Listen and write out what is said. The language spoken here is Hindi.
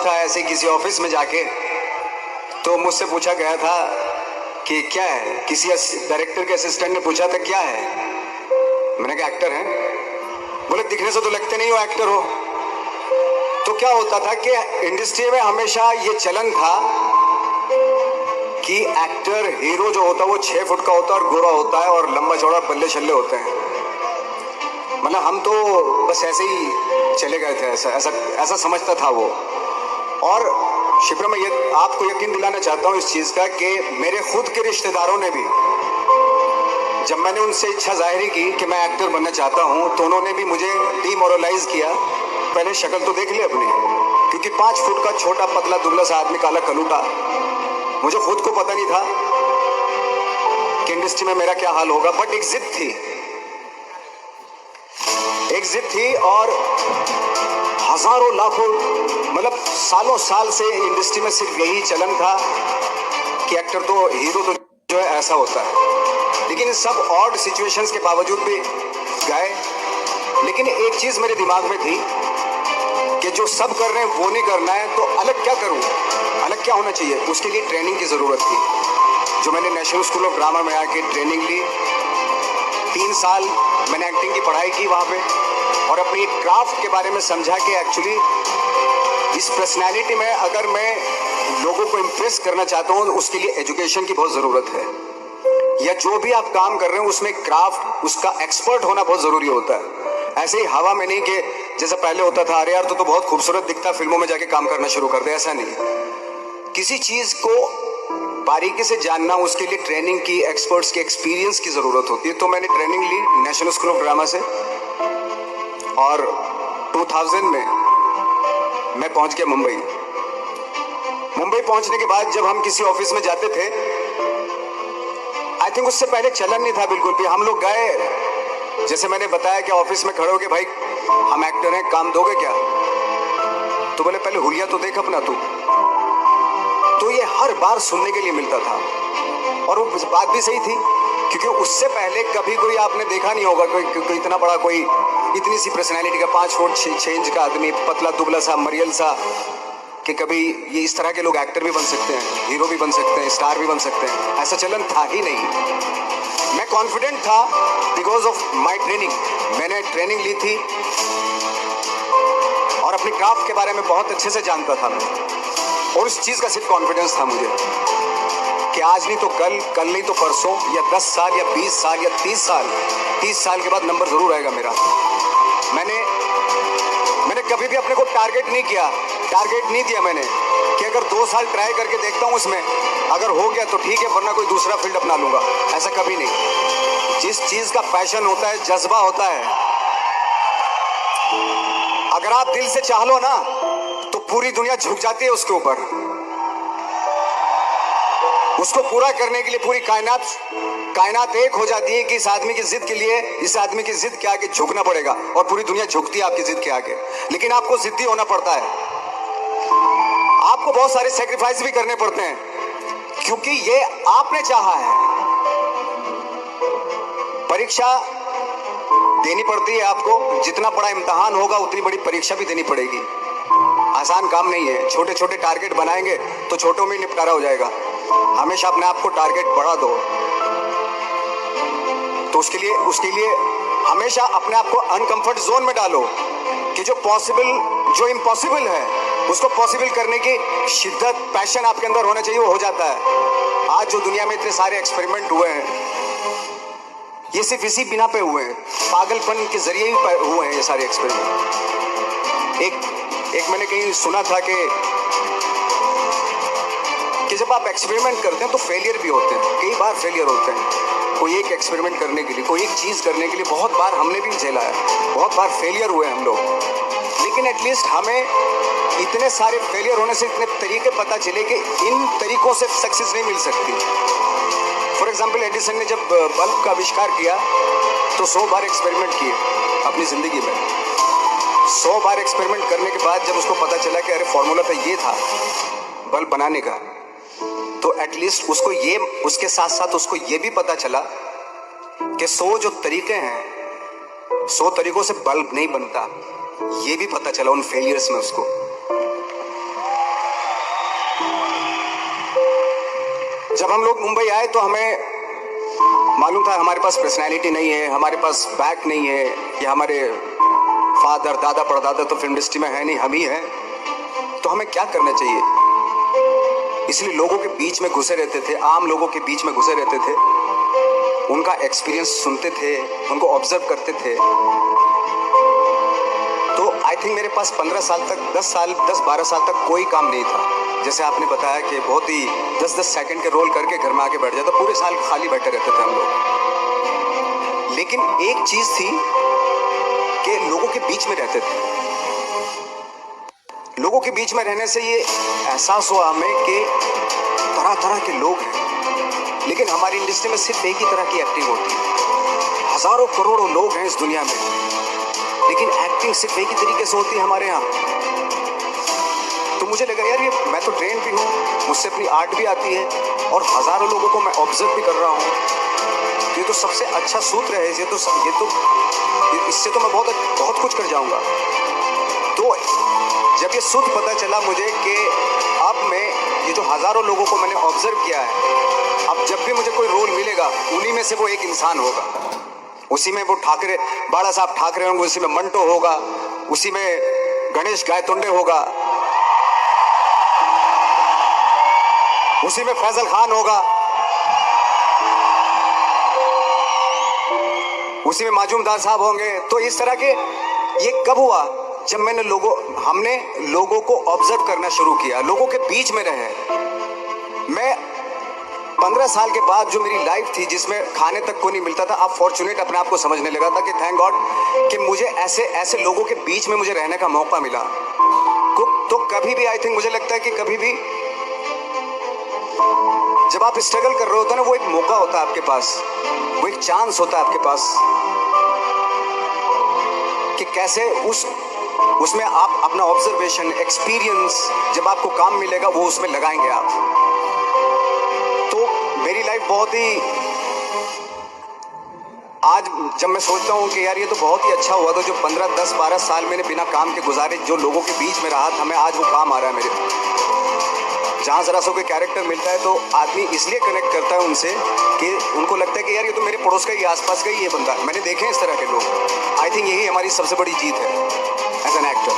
था ऐसे किसी ऑफिस में जाके, तो मुझसे पूछा गया था कि क्या है। किसी डायरेक्टर के असिस्टेंट ने पूछा था क्या है। मैंने कहा एक्टर है। बोले दिखने से तो लगते नहीं हो एक्टर हो। तो क्या होता था कि इंडस्ट्री में हमेशा ये चलन था कि एक्टर हीरो जो होता है वो 6 फुट का होता है और गोरा होता है और लंबा चौड़ा बल्ले छल्ले होते हैं। मतलब हम तो बस ऐसे ही चले गए थे, ऐसा समझता था वो। और शिप्रा, मैं ये आपको यकीन दिलाना चाहता हूँ इस चीज़ का कि मेरे खुद के रिश्तेदारों ने भी, जब मैंने उनसे इच्छा जाहिर की कि मैं एक्टर बनना चाहता हूँ, तो उन्होंने भी मुझे डीमोरलाइज किया। पहले शक्ल तो देख ले अपनी, क्योंकि 5 फुट का छोटा पतला दुबला सा आदमी, काला कलूटा, मुझे खुद को पता नहीं था कि इंडस्ट्री में मेरा क्या हाल होगा। बट एक जिद थी और हजारों लाखों, मतलब सालों साल से इंडस्ट्री में सिर्फ यही चलन था कि एक्टर तो, हीरो तो जो है ऐसा होता है। लेकिन इन सब ऑड सिचुएशंस के बावजूद भी गए। लेकिन एक चीज मेरे दिमाग में थी कि जो सब कर रहे हैं वो नहीं करना है, तो अलग क्या करूं, अलग क्या होना चाहिए। उसके लिए ट्रेनिंग की जरूरत थी, जो मैंने नेशनल स्कूल ऑफ ड्रामा में आके ट्रेनिंग ली। 3 साल मैंने एक्टिंग की पढ़ाई की वहाँ पे, और अपनी एक क्राफ्ट के बारे में समझा कि एक्चुअली इस पर्सनैलिटी में अगर मैं लोगों को इम्प्रेस करना चाहता हूँ तो उसके लिए एजुकेशन की बहुत ज़रूरत है, या जो भी आप काम कर रहे हैं उसमें क्राफ्ट, उसका एक्सपर्ट होना बहुत ज़रूरी होता है। ऐसे ही हवा में नहीं कि जैसे पहले होता था, अरे यार तो बहुत खूबसूरत दिखता, फिल्मों में जाके काम करना शुरू कर दे, ऐसा नहीं। किसी चीज़ को बारीकी से जानना, उसके लिए ट्रेनिंग की, एक्सपर्ट्स के एक्सपीरियंस की ज़रूरत होती है। तो मैंने ट्रेनिंग ली नेशनल स्कूल ऑफ ड्रामा से, और 2000 में मैं पहुंच गया मुंबई। मुंबई पहुंचने के बाद जब हम किसी ऑफिस में जाते थे, आई थिंक उससे पहले चलन नहीं था बिल्कुल भी। हम लोग गए, जैसे मैंने बताया कि ऑफिस में खड़े हो के, भाई हम एक्टर हैं, काम दोगे क्या? तो बोले पहले हुलिया तो देख अपना तू। तो ये हर बार सुनने के लिए मिलता था, और वो बात भी सही थी, क्योंकि उससे पहले कभी कोई आपने देखा नहीं होगा कोई इतना बड़ा, कोई इतनी सी पर्सनैलिटी का 5 फुट 6 इंच का आदमी, पतला दुबला सा मरियल सा, कि कभी ये इस तरह के लोग एक्टर भी बन सकते हैं, हीरो भी बन सकते हैं, स्टार भी बन सकते हैं। ऐसा चलन था ही नहीं। मैं कॉन्फिडेंट था बिकॉज ऑफ माई ट्रेनिंग। मैंने ट्रेनिंग ली थी और अपनी क्राफ्ट के बारे में बहुत अच्छे से जानता था मैं, और उस चीज़ का सिर्फ कॉन्फिडेंस था मुझे कि आज नहीं तो कल नहीं तो परसों, या 10 साल या 20 साल या 30 साल के बाद नंबर ज़रूर आएगा मेरा। मैंने कभी भी अपने को टारगेट नहीं दिया मैंने कि अगर 2 साल ट्राई करके देखता हूँ, उसमें अगर हो गया तो ठीक है, वरना कोई दूसरा फील्ड अपना लूँगा। ऐसा कभी नहीं। जिस चीज़ का पैशन होता है, जज्बा होता है, अगर आप दिल से चाह लो ना, तो पूरी दुनिया झुक जाती है उसके ऊपर। उसको पूरा करने के लिए पूरी कायनात एक हो जाती है कि इस आदमी की जिद के लिए, इस आदमी की जिद के आगे झुकना पड़ेगा, और पूरी दुनिया झुकती है आपकी जिद के आगे। लेकिन आपको जिद्दी होना पड़ता है, आपको बहुत सारे सैक्रिफाइस भी करने पड़ते हैं, क्योंकि ये आपने चाहा है। परीक्षा देनी पड़ती है आपको, जितना बड़ा इम्तिहान होगा उतनी बड़ी परीक्षा भी देनी पड़ेगी। आसान काम नहीं है। छोटे छोटे टारगेट बनाएंगे तो छोटों में निपटारा हो जाएगा। हमेशा अपने आप को टारगेट बढ़ा दो, तो उसके लिए हमेशा अपने आप को अनकंफर्ट जोन में डालो, कि जो इम्पॉसिबल है उसको पॉसिबल करने की शिद्दत, पैशन आपके अंदर होना चाहिए, वो हो जाता है। आज जो दुनिया में इतने सारे एक्सपेरिमेंट हुए हैं, ये सिर्फ इसी बिना पे हुए हैं, पागलपन के जरिए ही हुए हैं ये सारे एक्सपेरिमेंट। एक मैंने कहीं सुना था कि जब आप एक्सपेरिमेंट करते हैं तो फेलियर भी होते हैं, कई बार फेलियर होते हैं। कोई एक एक्सपेरिमेंट करने के लिए, कोई एक चीज़ करने के लिए बहुत बार हमने भी झेला है, बहुत बार फेलियर हुए हम लोग। लेकिन एटलीस्ट हमें इतने सारे फेलियर होने से इतने तरीके पता चले कि इन तरीकों से सक्सेस नहीं मिल सकती। फॉर एग्जाम्पल, एडिसन ने जब बल्ब का आविष्कार किया तो 100 बार एक्सपेरिमेंट किए अपनी ज़िंदगी में। 100 बार एक्सपेरिमेंट करने के बाद जब उसको पता चला कि अरे फॉर्मूला तो ये था बल्ब बनाने का, तो एटलीस्ट उसके साथ साथ उसको ये भी पता चला कि 100 जो तरीके हैं, 100 तरीकों से बल्ब नहीं बनता, ये भी पता चला उन फेलियर्स में उसको। जब हम लोग मुंबई आए तो हमें मालूम था हमारे पास पर्सनैलिटी नहीं है, हमारे पास बैक नहीं है, या हमारे फादर दादा परदादा तो फिल्म इंडस्ट्री में है नहीं, हम ही हैं। तो हमें क्या करना चाहिए? इसलिए लोगों के बीच में घुसे रहते थे, आम लोगों के बीच में घुसे रहते थे, उनका एक्सपीरियंस सुनते थे, उनको ऑब्जर्व करते थे। तो आई थिंक मेरे पास 15 साल तक 10-12 साल तक कोई काम नहीं था। जैसे आपने बताया कि बहुत ही 10-10 सेकंड के रोल करके घर में आके बैठ जाता, पूरे साल खाली बैठे रहते थे हम लोग। लेकिन एक चीज थी कि लोगों के बीच में रहते थे। लोगों के बीच में रहने से ये एहसास हुआ हमें कि तरह तरह के लोग हैं, लेकिन हमारी इंडस्ट्री में सिर्फ एक ही तरह की एक्टिंग होती है। हजारों करोड़ों लोग हैं इस दुनिया में, लेकिन एक्टिंग सिर्फ एक ही तरीके से होती है हमारे यहाँ। तो मुझे लगा यार ये मैं तो ट्रेन भी हूँ, मुझसे अपनी आर्ट भी आती है, और हजारों लोगों को मैं ऑब्जर्व भी कर रहा हूँ। ये तो सबसे अच्छा सूत्र है। इससे तो मैं बहुत कुछ कर जाऊंगा। तो जब ये सूत्र पता चला मुझे कि अब मैं ये जो हजारों लोगों को मैंने ऑब्जर्व किया है, अब जब भी मुझे कोई रोल मिलेगा उन्हीं में से वो एक इंसान होगा। उसी में वो ठाकरे, बाला साहब ठाकरे होंगे, उसी में मंटो होगा, उसी में गणेश गायतोंडे होगा, उसी में फैजल खान होगा, उसी में माजूमदार साहब होंगे। तो इस तरह के ये कब हुआ? जब हमने लोगों को ऑब्जर्व करना शुरू किया, लोगों के बीच में रहे। मैं 15 साल के बाद जो मेरी लाइफ थी जिसमें खाने तक को नहीं मिलता था, अब फॉर्चुनेट अपने आप को समझने लगा था कि थैंक गॉड कि मुझे ऐसे लोगों के बीच में मुझे रहने का मौका मिला। तो कभी भी आई थिंक मुझे लगता है कि कभी भी जब आप स्ट्रगल कर रहे होते हैं ना, वो एक मौका होता है आपके पास, वो एक चांस होता है आपके पास कि कैसे उसमें आप अपना ऑब्जर्वेशन, एक्सपीरियंस, जब आपको काम मिलेगा वो उसमें लगाएंगे आप। तो मेरी लाइफ बहुत ही, आज जब मैं सोचता हूँ कि यार ये तो बहुत ही अच्छा हुआ था जो 15, 10, 12 साल मैंने बिना काम के गुजारे, जो लोगों के बीच में रहा था, मैं आज वो काम आ रहा है मेरे। जहाँ जरा सा कोई कैरेक्टर मिलता है तो आदमी इसलिए कनेक्ट करता है उनसे कि उनको लगता है कि यार ये तो मेरे पड़ोस का ही, आसपास का ही ये बंदा। मैंने देखे इस तरह के लोग। आई थिंक यही हमारी सबसे बड़ी जीत है एज एन एक्टर।